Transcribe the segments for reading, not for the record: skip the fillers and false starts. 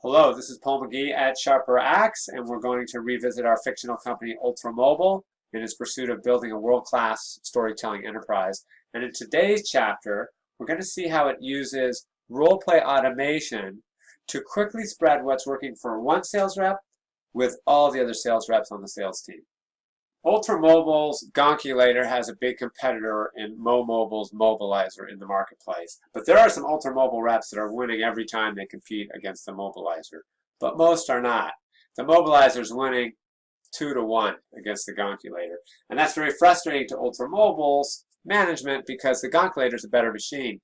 Hello, this is Paul McGee at Sharper Axe, and we're going to revisit our fictional company Ultramobile in its pursuit of building a world-class storytelling enterprise. And in today's chapter, we're going to see how it uses role-play automation to quickly spread what's working for one sales rep with all the other sales reps on the sales team. Ultramobile's Gonculator has a big competitor in MoMobile's Mobilizer in the marketplace. But there are some Ultramobile reps that are winning every time they compete against the Mobilizer. But most are not. The Mobilizer is winning 2-1 against the Gonculator. And that's very frustrating to Ultramobile's management because the Gonculator is a better machine.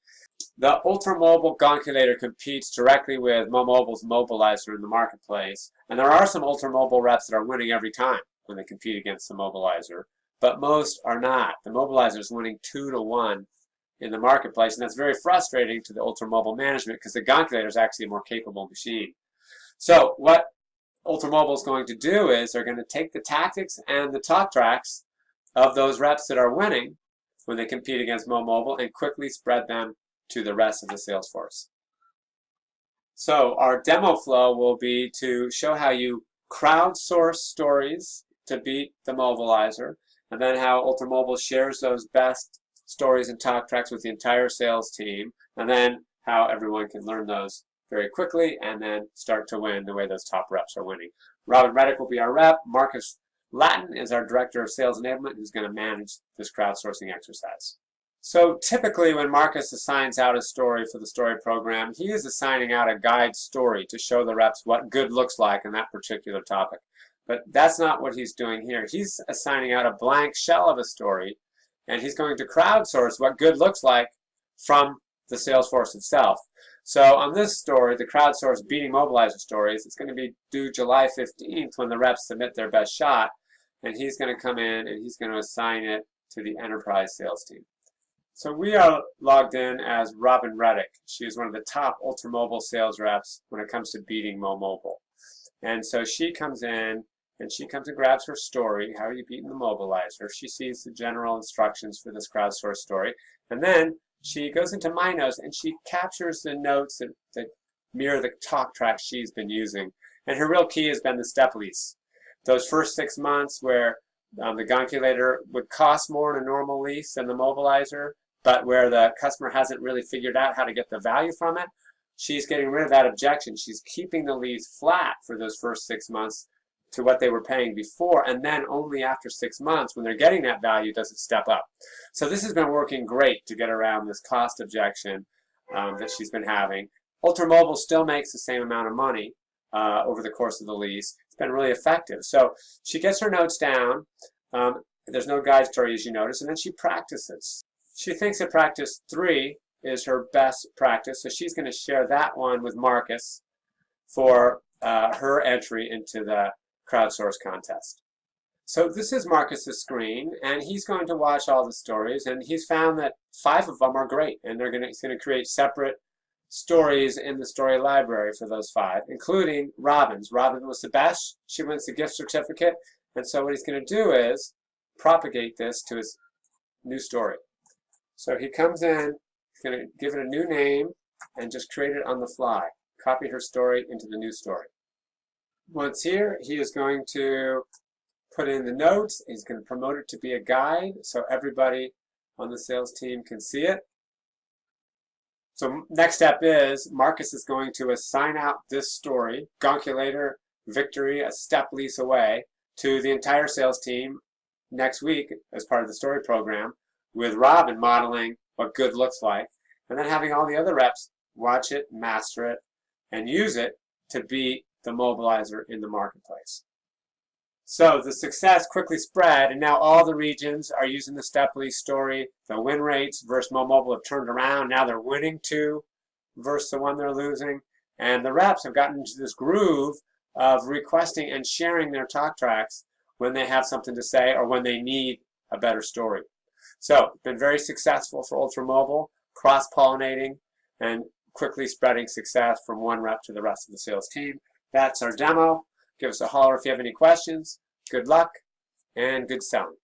The Ultramobile Gonculator competes directly with MoMobile's Mobilizer in the marketplace. And there are some Ultramobile reps that are winning every time when they compete against the Mobilizer, but most are not. The Mobilizer is winning 2-1 in the marketplace, and that's very frustrating to the Ultramobile management because the Gonculator is actually a more capable machine. So what Ultramobile is going to do is they're going to take the tactics and the talk tracks of those reps that are winning when they compete against MoMobile and quickly spread them to the rest of the sales force. So our demo flow will be to show how you crowdsource stories to beat the Mobilizer, and then how Ultramobile shares those best stories and talk tracks with the entire sales team, and then how everyone can learn those very quickly and then start to win the way those top reps are winning. Robin Reddick will be our rep. Marcus Lattin is our Director of Sales Enablement, who's going to manage this crowdsourcing exercise. So typically when Marcus assigns out a story for the story program, he is assigning out a guide story to show the reps what good looks like in that particular topic. But that's not what he's doing here. He's assigning out a blank shell of a story, and he's going to crowdsource what good looks like from the sales force itself. So on this story, the crowdsource beating Mobilizer stories, it's going to be due July 15th when the reps submit their best shot, and he's going to come in and he's going to assign it to the enterprise sales team. So we are logged in as Robin Reddick. She is one of the top Ultramobile sales reps when it comes to beating MoMobile. And so she comes in and she comes and grabs her story, how are you beating the Mobilizer. She sees the general instructions for this crowdsourced story. And then she goes into My Notes and she captures the notes that mirror the talk track she's been using. And her real key has been the step lease. Those first 6 months where the Gonculator would cost more in a normal lease than the Mobilizer, but where the customer hasn't really figured out how to get the value from it, she's getting rid of that objection. She's keeping the lease flat for those first 6 months to what they were paying before, and then only after 6 months, when they're getting that value, does it step up. So this has been working great to get around this cost objection that she's been having. Ultramobile still makes the same amount of money over the course of the lease. It's been really effective. So she gets her notes down. There's no guide story, as you notice, and then she practices. She thinks that practice 3 is her best practice, so she's going to share that one with Marcus for her entry into the crowdsource contest. So this is Marcus's screen, and he's going to watch all the stories, and he's found that 5 of them are great, and he's going to create separate stories in the story library for those 5, including Robin's. Robin was the best. She wins the gift certificate, and so what he's going to do is propagate this to his new story. So he comes in, he's going to give it a new name, and just create it on the fly. Copy her story into the new story. Once here, he is going to put in the notes. He's going to promote it to be a guide so everybody on the sales team can see it. So next step is Marcus is going to assign out this story, Gonculator Victory, a step lease away, to the entire sales team next week as part of the story program, with Robin modeling what good looks like, and then having all the other reps watch it, master it, and use it to beat the Mobilizer in the marketplace. So the success quickly spread, and now all the regions are using the step lease story. The win rates versus MoMobile have turned around. Now they're winning 2 versus the one they're losing. And the reps have gotten into this groove of requesting and sharing their talk tracks when they have something to say or when they need a better story. So it's been very successful for Ultramobile, cross-pollinating and quickly spreading success from one rep to the rest of the sales team. That's our demo. Give us a holler if you have any questions. Good luck and good selling.